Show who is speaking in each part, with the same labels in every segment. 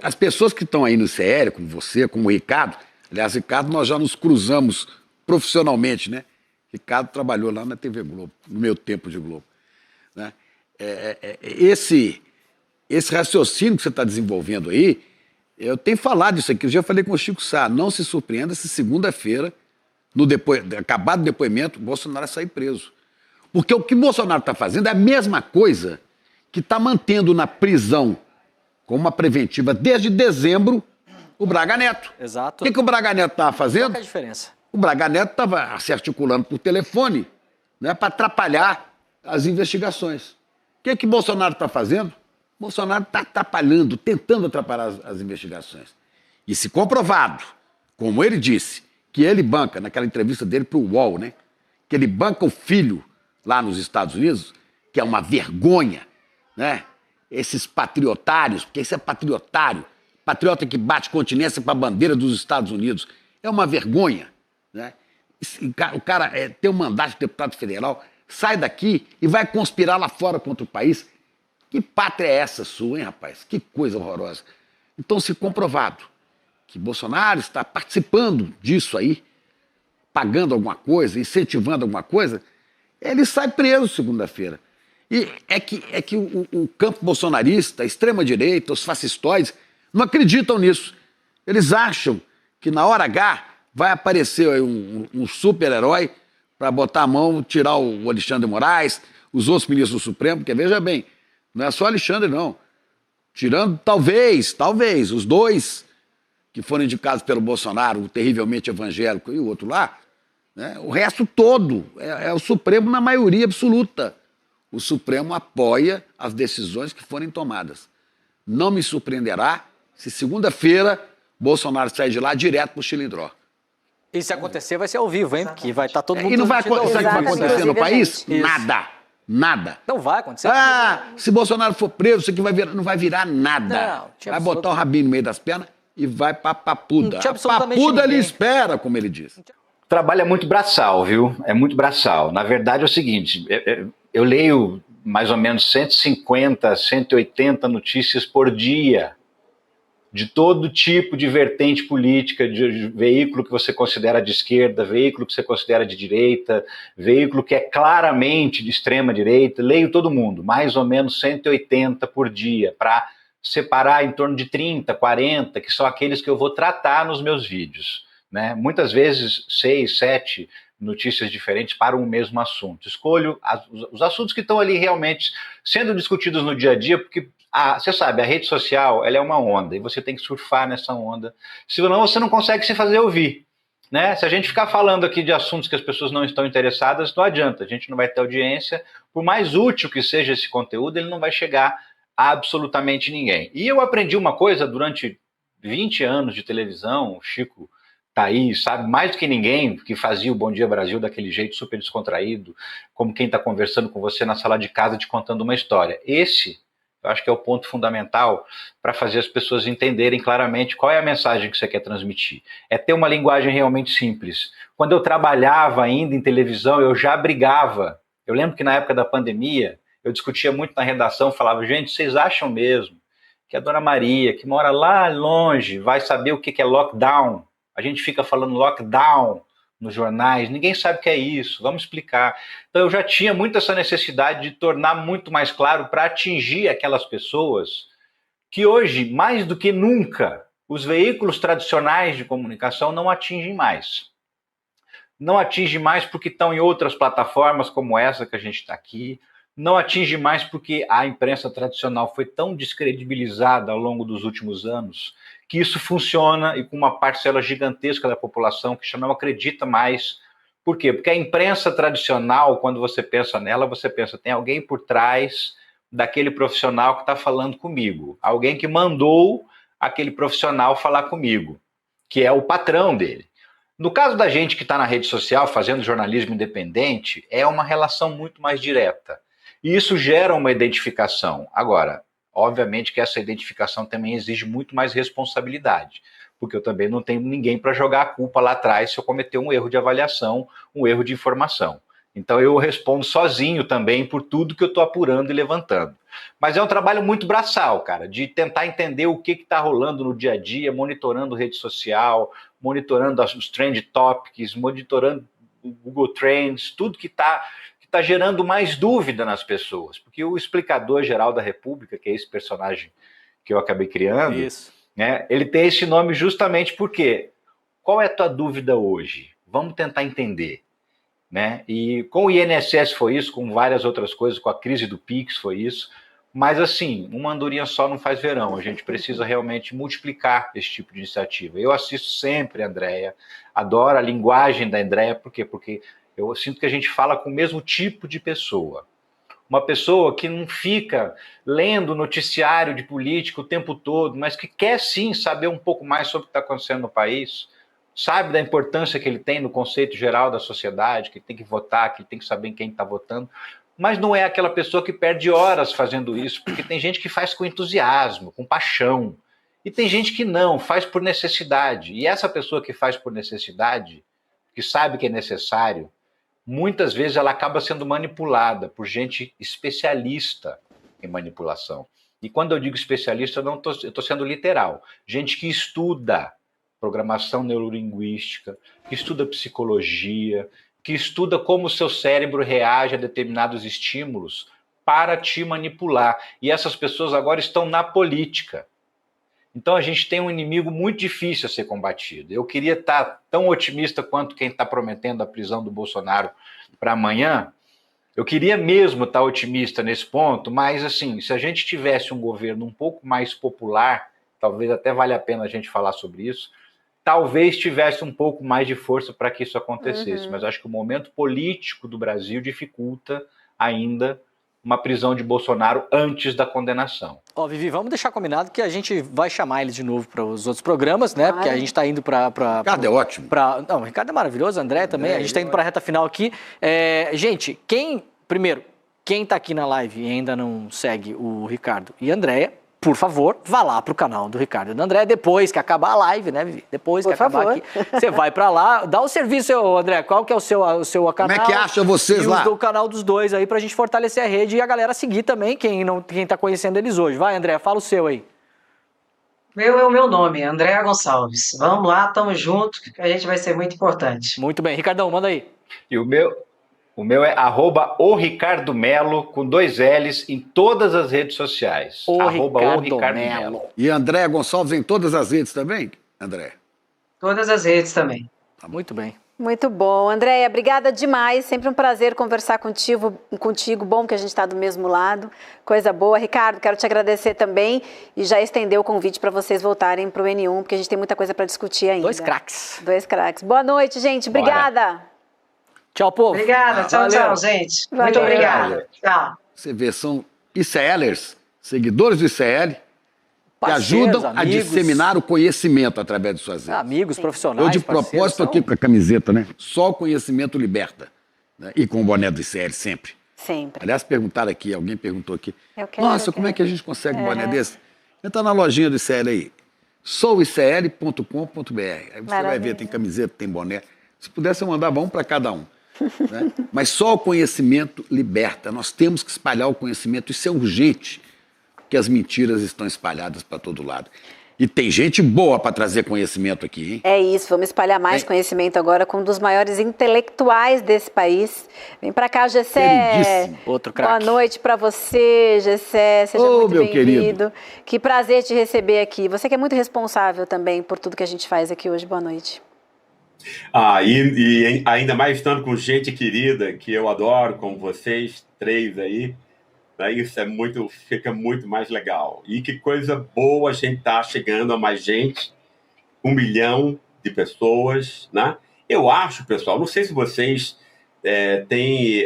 Speaker 1: As pessoas que estão aí no CL, como você, como o Ricardo, aliás, Ricardo, nós já nos cruzamos profissionalmente, né? Ricardo trabalhou lá na TV Globo, no meu tempo de Globo. Né? Esse raciocínio que você está desenvolvendo aí, eu tenho falado isso aqui, eu já falei com o Chico Sá, não se surpreenda se segunda-feira, acabado o depoimento, Bolsonaro sair preso. Porque o que Bolsonaro está fazendo é a mesma coisa que está mantendo na prisão como uma preventiva desde dezembro o Braga Neto.
Speaker 2: Exato.
Speaker 1: O que o Braga Neto estava fazendo?
Speaker 2: Qual é a diferença?
Speaker 1: O Braga Neto estava se articulando por telefone, né, para atrapalhar as investigações. O que Bolsonaro está fazendo? Bolsonaro está atrapalhando, tentando atrapalhar as investigações. E se comprovado, como ele disse, que ele banca, naquela entrevista dele para o UOL, né, que ele banca o filho lá nos Estados Unidos, que é uma vergonha, né? Esses patriotários, porque isso é patriotário, patriota que bate continência para a bandeira dos Estados Unidos, é uma vergonha. Né? O cara tem um mandato de deputado federal, sai daqui e vai conspirar lá fora contra o país. Que pátria é essa sua, hein, rapaz? Que coisa horrorosa. Então, se comprovado que Bolsonaro está participando disso aí, pagando alguma coisa, incentivando alguma coisa, ele sai preso segunda-feira. E é que o campo bolsonarista, a extrema-direita, os fascistóides, não acreditam nisso. Eles acham que na hora H vai aparecer um super-herói para botar a mão, tirar o Alexandre de Moraes, os outros ministros do Supremo, porque veja bem, não é só Alexandre, não. Tirando, talvez, os dois que foram indicados pelo Bolsonaro, o terrivelmente evangélico e o outro lá, né, o resto todo é o Supremo na maioria absoluta. O Supremo apoia as decisões que forem tomadas. Não me surpreenderá se segunda-feira Bolsonaro sair de lá direto para o Chilindró.
Speaker 2: E se acontecer, vai ser ao vivo, hein? Porque vai estar todo mundo...
Speaker 1: E não vai acontecer, sabe o que vai acontecer no país? Nada. Nada.
Speaker 2: Não vai acontecer.
Speaker 1: Se Bolsonaro for preso, isso aqui não vai virar nada.
Speaker 2: Não,
Speaker 1: vai botar o rabinho no meio das pernas e vai pra papuda. A
Speaker 2: absolutamente
Speaker 1: papuda
Speaker 2: ninguém.
Speaker 1: ele espera, como ele diz.
Speaker 3: O trabalho é muito braçal, viu? É muito braçal. Na verdade é o seguinte, eu leio mais ou menos 150, 180 notícias por dia, de todo tipo de vertente política, de veículo que você considera de esquerda, veículo que você considera de direita, veículo que é claramente de extrema direita, leio todo mundo, mais ou menos 180 por dia, para separar em torno de 30, 40, que são aqueles que eu vou tratar nos meus vídeos. Né? Muitas vezes 6, 7 notícias diferentes para um mesmo assunto. Escolho os assuntos que estão ali realmente sendo discutidos no dia a dia, porque você sabe, a rede social ela é uma onda e você tem que surfar nessa onda, senão você não consegue se fazer ouvir. Né? Se a gente ficar falando aqui de assuntos que as pessoas não estão interessadas, não adianta, a gente não vai ter audiência, por mais útil que seja esse conteúdo, ele não vai chegar a absolutamente ninguém. E eu aprendi uma coisa durante 20 anos de televisão, o Chico tá aí, sabe mais do que ninguém, que fazia o Bom Dia Brasil daquele jeito super descontraído, como quem está conversando com você na sala de casa te contando uma história. Esse, eu acho que é o ponto fundamental para fazer as pessoas entenderem claramente qual é a mensagem que você quer transmitir. É ter uma linguagem realmente simples. Quando eu trabalhava ainda em televisão, eu já brigava. Eu lembro que na época da pandemia, eu discutia muito na redação, falava, gente, vocês acham mesmo que a Dona Maria, que mora lá longe, vai saber o que é lockdown? A gente fica falando lockdown nos jornais, ninguém sabe o que é isso, vamos explicar. Então eu já tinha muito essa necessidade de tornar muito mais claro para atingir aquelas pessoas que hoje, mais do que nunca, os veículos tradicionais de comunicação não atingem mais. Não atinge mais porque estão em outras plataformas como essa que a gente está aqui, não atinge mais porque a imprensa tradicional foi tão descredibilizada ao longo dos últimos anos que isso funciona e com uma parcela gigantesca da população que já não acredita mais. Por quê? Porque a imprensa tradicional, quando você pensa nela, você pensa, tem alguém por trás daquele profissional que está falando comigo, alguém que mandou aquele profissional falar comigo, que é o patrão dele. No caso da gente que está na rede social fazendo jornalismo independente, é uma relação muito mais direta. E isso gera uma identificação. Agora, obviamente que essa identificação também exige muito mais responsabilidade, porque eu também não tenho ninguém para jogar a culpa lá atrás se eu cometer um erro de avaliação, um erro de informação. Então eu respondo sozinho também por tudo que eu estou apurando e levantando. Mas é um trabalho muito braçal, cara, de tentar entender o que está rolando no dia a dia, monitorando rede social, monitorando os trend topics, monitorando o Google Trends, tudo que está gerando mais dúvida nas pessoas. Porque o explicador-geral da República, que é esse personagem que eu acabei criando, né, ele tem esse nome justamente porque qual é a tua dúvida hoje? Vamos tentar entender. Né? E com o INSS foi isso, com várias outras coisas, com a crise do Pix foi isso, mas assim, uma andorinha só não faz verão, a gente precisa realmente multiplicar esse tipo de iniciativa. Eu assisto sempre a Andréia, adoro a linguagem da Andréia, por quê? Porque eu sinto que a gente fala com o mesmo tipo de pessoa. Uma pessoa que não fica lendo noticiário de política o tempo todo, mas que quer sim saber um pouco mais sobre o que está acontecendo no país, sabe da importância que ele tem no conceito geral da sociedade, que ele tem que votar, que ele tem que saber em quem está votando, mas não é aquela pessoa que perde horas fazendo isso, porque tem gente que faz com entusiasmo, com paixão, e tem gente que não, faz por necessidade. E essa pessoa que faz por necessidade, que sabe que é necessário, muitas vezes ela acaba sendo manipulada por gente especialista em manipulação. E quando eu digo especialista, eu estou sendo literal. Gente que estuda programação neurolinguística, que estuda psicologia, que estuda como o seu cérebro reage a determinados estímulos para te manipular. E essas pessoas agora estão na política. Então a gente tem um inimigo muito difícil a ser combatido. Eu queria estar tão otimista quanto quem está prometendo a prisão do Bolsonaro para amanhã. Eu queria mesmo estar otimista nesse ponto, mas assim, se a gente tivesse um governo um pouco mais popular, talvez até valha a pena a gente falar sobre isso, talvez tivesse um pouco mais de força para que isso acontecesse. Mas acho que o momento político do Brasil dificulta ainda uma prisão de Bolsonaro antes da condenação.
Speaker 2: Vivi, vamos deixar combinado que a gente vai chamar ele de novo para os outros programas, né? Porque a gente está indo para...
Speaker 1: Ricardo é ótimo.
Speaker 2: Não, o Ricardo é maravilhoso, André também. A gente está indo para a reta final aqui. Gente, quem está aqui na live e ainda não segue o Ricardo e a Andréia, por favor, vá lá pro canal do Ricardo e da André, depois que acabar a live, né, Vivi? Depois que acabar aqui, você vai pra lá, dá o serviço, André, qual que é o seu canal?
Speaker 1: Como é que acha vocês lá?
Speaker 2: E o canal dos dois aí pra gente fortalecer a rede e a galera seguir também, quem tá conhecendo eles hoje. Vai, André, fala o seu aí.
Speaker 4: É o meu nome, André Gonçalves. Vamos lá, tamo junto, que a gente vai ser muito importante.
Speaker 2: Muito bem, Ricardão, manda aí.
Speaker 3: E o meu é @oricardomelo, com 2 L's, em todas as redes sociais. @oricardomelo.
Speaker 1: E André Gonçalves em todas as redes também, André?
Speaker 4: Todas as redes também.
Speaker 2: Muito bem.
Speaker 5: Muito bom. Andréia, obrigada demais. Sempre um prazer conversar contigo. Bom que a gente está do mesmo lado. Coisa boa. Ricardo, quero te agradecer também e já estender o convite para vocês voltarem para o N1, porque a gente tem muita coisa para discutir ainda.
Speaker 2: 2 craques.
Speaker 5: Boa noite, gente. Obrigada.
Speaker 2: Tchau, povo.
Speaker 4: Obrigada. Tchau, gente.
Speaker 5: Valeu.
Speaker 4: Muito obrigada. Tchau.
Speaker 1: Você vê, são ICLers, seguidores do ICL, que ajudam a disseminar o conhecimento através de suas redes.
Speaker 2: Amigos, profissionais,
Speaker 1: Eu, de propósito, aqui com a camiseta, né? Só o conhecimento liberta. Né? E com o boné do ICL sempre.
Speaker 5: Sempre.
Speaker 1: Aliás, perguntaram aqui, alguém perguntou aqui.
Speaker 5: Nossa,
Speaker 1: como é que a gente consegue um boné desse? Entra na lojinha do ICL aí. souicl.com.br. Aí você vai ver, tem camiseta, tem boné. Se pudesse eu mandava um para cada um. Né? Mas só o conhecimento liberta. Nós temos que espalhar o conhecimento. Isso é urgente, porque as mentiras estão espalhadas para todo lado. E tem gente boa para trazer conhecimento aqui, hein?
Speaker 5: É isso, vamos espalhar mais conhecimento agora com um dos maiores intelectuais desse país. Vem para cá, Gessé.
Speaker 2: Outro craque.
Speaker 5: Boa noite para você, Gessé. Seja muito bem-vindo. Que prazer te receber aqui. Você que é muito responsável também por tudo que a gente faz aqui hoje. Boa noite.
Speaker 6: E ainda mais estando com gente querida, que eu adoro, como vocês, 3 aí, né, isso fica muito mais legal. E que coisa boa a gente tá chegando a mais gente, 1 milhão de pessoas, né? Eu acho, pessoal, não sei se vocês têm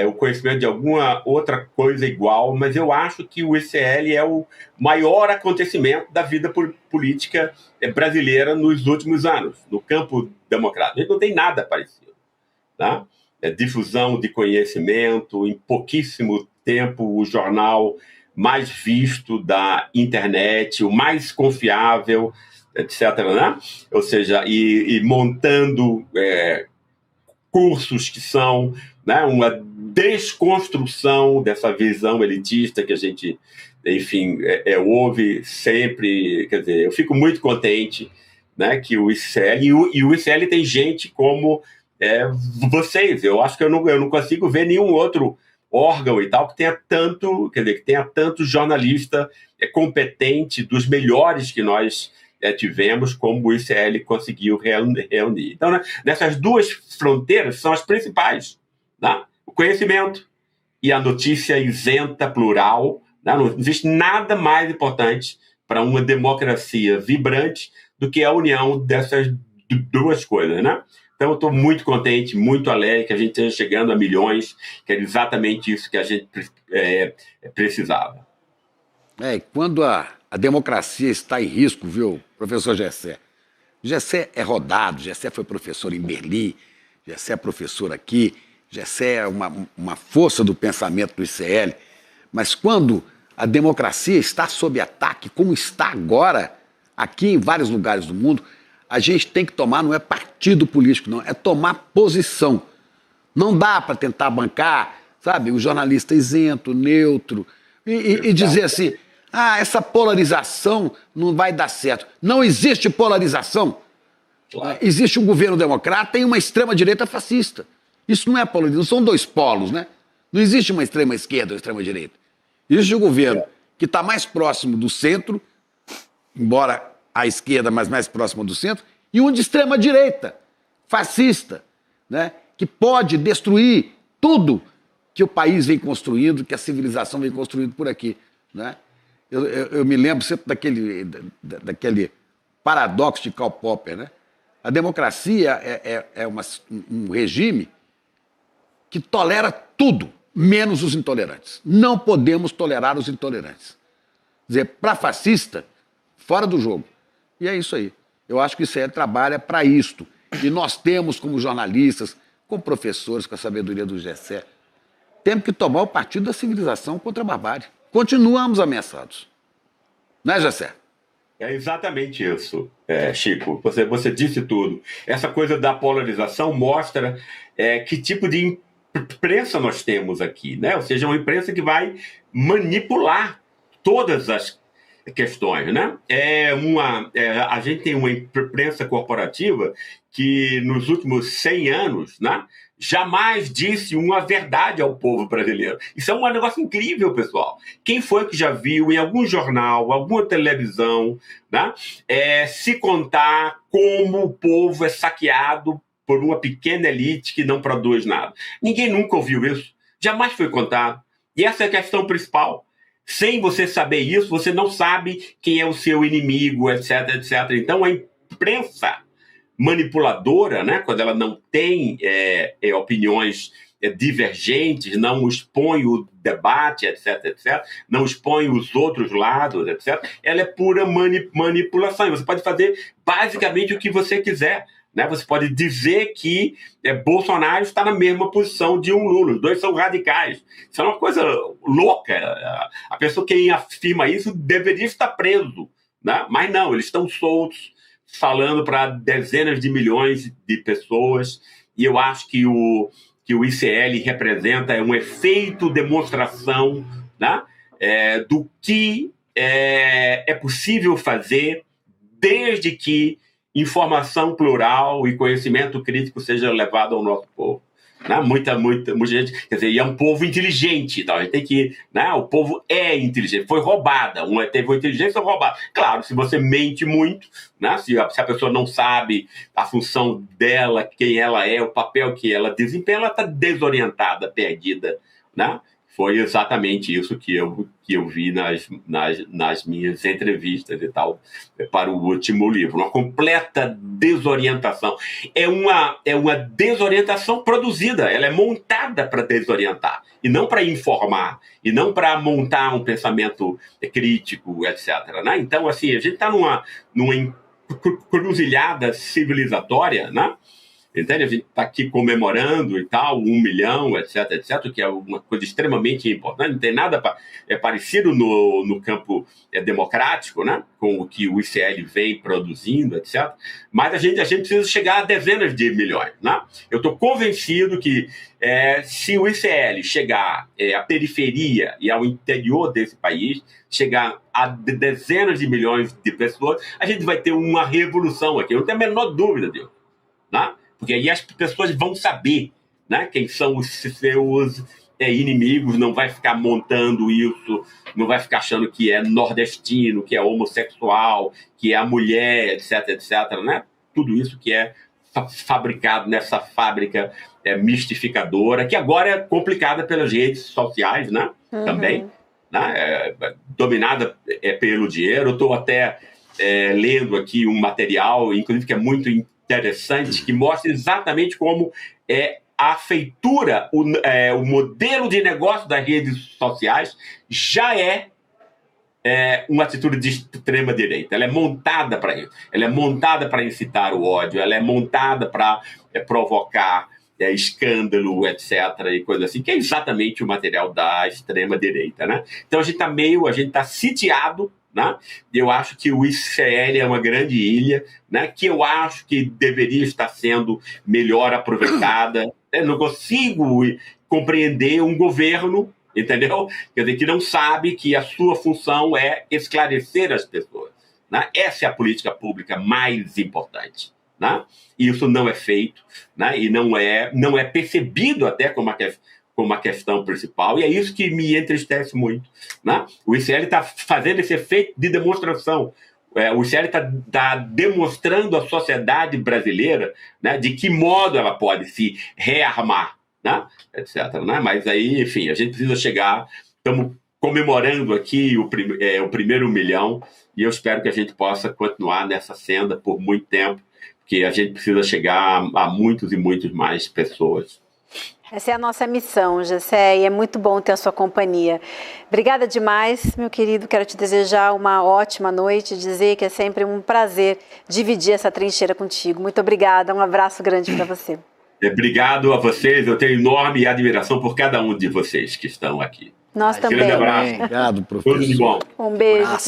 Speaker 6: o conhecimento de alguma outra coisa igual, mas eu acho que o ICL é o maior acontecimento da vida política brasileira nos últimos anos, no campo democrático. A gente não tem nada parecido. Tá? Difusão de conhecimento, em pouquíssimo tempo, o jornal mais visto da internet, o mais confiável, etc. Né? Ou seja, e montando cursos que são né, uma desconstrução dessa visão elitista que a gente, enfim, ouve sempre. Quer dizer, eu fico muito contente, né, que o ICL, e o ICL tem gente como vocês. Eu acho que eu não consigo ver nenhum outro órgão e tal que tenha tanto, quer dizer, que tenha tanto jornalista competente, dos melhores que nós tivemos, como o ICL conseguiu reunir. Então, né, nessas duas fronteiras são as principais, né? O conhecimento e a notícia isenta, plural, né? Não existe nada mais importante para uma democracia vibrante do que a união dessas duas coisas, né? Então, eu estou muito contente, muito alegre que a gente esteja chegando a milhões, que era exatamente isso que a gente precisava.
Speaker 1: Quando a democracia está em risco, viu, professor Gessé? Gessé é rodado, Gessé foi professor em Berlim, Gessé é professor aqui, Gessé é uma força do pensamento do ICL, mas quando a democracia está sob ataque, como está agora, aqui em vários lugares do mundo, a gente tem que tomar, não é partido político, não, é tomar posição. Não dá para tentar bancar, sabe, o jornalista isento, neutro, e dizer assim, essa polarização não vai dar certo. Não existe polarização. Claro. Existe um governo democrata e uma extrema-direita fascista. Isso não é polarização, são dois polos, né? Não existe uma extrema-esquerda ou extrema-direita. Existe um governo que está mais próximo do centro, embora à esquerda, mas mais próximo do centro, e um de extrema-direita, fascista, né? Que pode destruir tudo que o país vem construindo, que a civilização vem construindo por aqui, né? Eu me lembro sempre daquele paradoxo de Karl Popper, né? A democracia é um regime que tolera tudo, menos os intolerantes. Não podemos tolerar os intolerantes. Quer dizer, para fascista, fora do jogo. E é isso aí. Eu acho que o ICL trabalha para isto. E nós temos, como jornalistas, como professores, com a sabedoria do Gessé, temos que tomar o partido da civilização contra a barbárie. Continuamos ameaçados. Não é, Gessé?
Speaker 6: É exatamente isso, Chico. Você disse tudo. Essa coisa da polarização mostra que tipo de imprensa nós temos aqui, né? Ou seja, uma imprensa que vai manipular todas as questões, né? A gente tem uma imprensa corporativa que nos últimos 100 anos, né, jamais disse uma verdade ao povo brasileiro. Isso é um negócio incrível, pessoal. Quem foi que já viu em algum jornal, alguma televisão, né, se contar como o povo é saqueado por uma pequena elite que não produz nada? Ninguém nunca ouviu isso. Jamais foi contado. E essa é a questão principal. Sem você saber isso, você não sabe quem é o seu inimigo, etc, etc. Então, a imprensa manipuladora, né, quando ela não tem opiniões divergentes, não expõe o debate, etc, etc, não expõe os outros lados, etc, ela é pura manipulação. E você pode fazer basicamente o que você quiser, né? Você pode dizer que Bolsonaro está na mesma posição de um Lula. Os dois são radicais. Isso é uma coisa louca. A pessoa que afirma isso deveria estar preso, né? Mas não, eles estão soltos, falando para dezenas de milhões de pessoas. E eu acho que o ICL representa um efeito demonstração, né, do que é possível fazer desde que informação plural e conhecimento crítico seja levado ao nosso povo. Né? Muita gente, quer dizer, e é um povo inteligente, então a gente tem que, né? O povo é inteligente, foi roubada, teve uma inteligência roubada. Claro, se você mente muito, né? Se a pessoa não sabe a função dela, quem ela é, o papel que ela desempenha, ela está desorientada, perdida, né? Foi exatamente isso que eu vi nas minhas entrevistas e tal, para o último livro. Uma completa desorientação. É uma desorientação produzida, ela é montada para desorientar, e não para informar, e não para montar um pensamento crítico, etc. Né? Então, assim, a gente está numa encruzilhada civilizatória, né? Entende? A gente está aqui comemorando e tal, 1 milhão, etc, etc, que é uma coisa extremamente importante. Não tem nada parecido no campo democrático, né? Com o que o ICL vem produzindo, etc. Mas a gente precisa chegar a dezenas de milhões, né? Eu estou convencido que se o ICL chegar à periferia e ao interior desse país, chegar a dezenas de milhões de pessoas, a gente vai ter uma revolução aqui. Eu não tenho a menor dúvida disso, né? Porque aí as pessoas vão saber, né, quem são os seus inimigos, não vai ficar montando isso, não vai ficar achando que é nordestino, que é homossexual, que é a mulher, etc, etc, né? Tudo isso que é fabricado nessa fábrica mistificadora, que agora é complicada pelas redes sociais, né? Também, né? Dominada pelo dinheiro. Eu estou até lendo aqui um material, inclusive, que é muito interessante, que mostra exatamente como a feitura, o modelo de negócio das redes sociais já é uma atitude de extrema direita. Ela é montada para isso. Ela é montada para incitar o ódio. Ela é montada para provocar escândalo, etc. e coisa assim, que é exatamente o material da extrema direita, né? Então a gente está sitiado, né? Eu acho que o ICL é uma grande ilha, né? Que eu acho que deveria estar sendo melhor aproveitada. Eu não consigo compreender um governo, entendeu? Quer dizer, que não sabe que a sua função é esclarecer as pessoas, né? Essa é a política pública mais importante, né? E isso não é feito, né? E não é percebido até como a questão principal, e é isso que me entristece muito, né? O ICL está fazendo esse efeito de demonstração. O ICL está demonstrando à sociedade brasileira, né, de que modo ela pode se rearmar, né, etc, né? Mas aí, enfim, a gente precisa chegar. Estamos comemorando aqui o primeiro 1 milhão, e eu espero que a gente possa continuar nessa senda por muito tempo, porque a gente precisa chegar a muitos e muitos mais pessoas.
Speaker 5: Essa é a nossa missão, Gessé, e é muito bom ter a sua companhia. Obrigada demais, meu querido. Quero te desejar uma ótima noite, dizer que é sempre um prazer dividir essa trincheira contigo. Muito obrigada, um abraço grande para você.
Speaker 6: Obrigado a vocês, eu tenho enorme admiração por cada um de vocês que estão aqui.
Speaker 5: Nós também.
Speaker 6: Grande abraço.
Speaker 1: Obrigado, professor.
Speaker 6: Tudo de bom.
Speaker 5: Um beijo.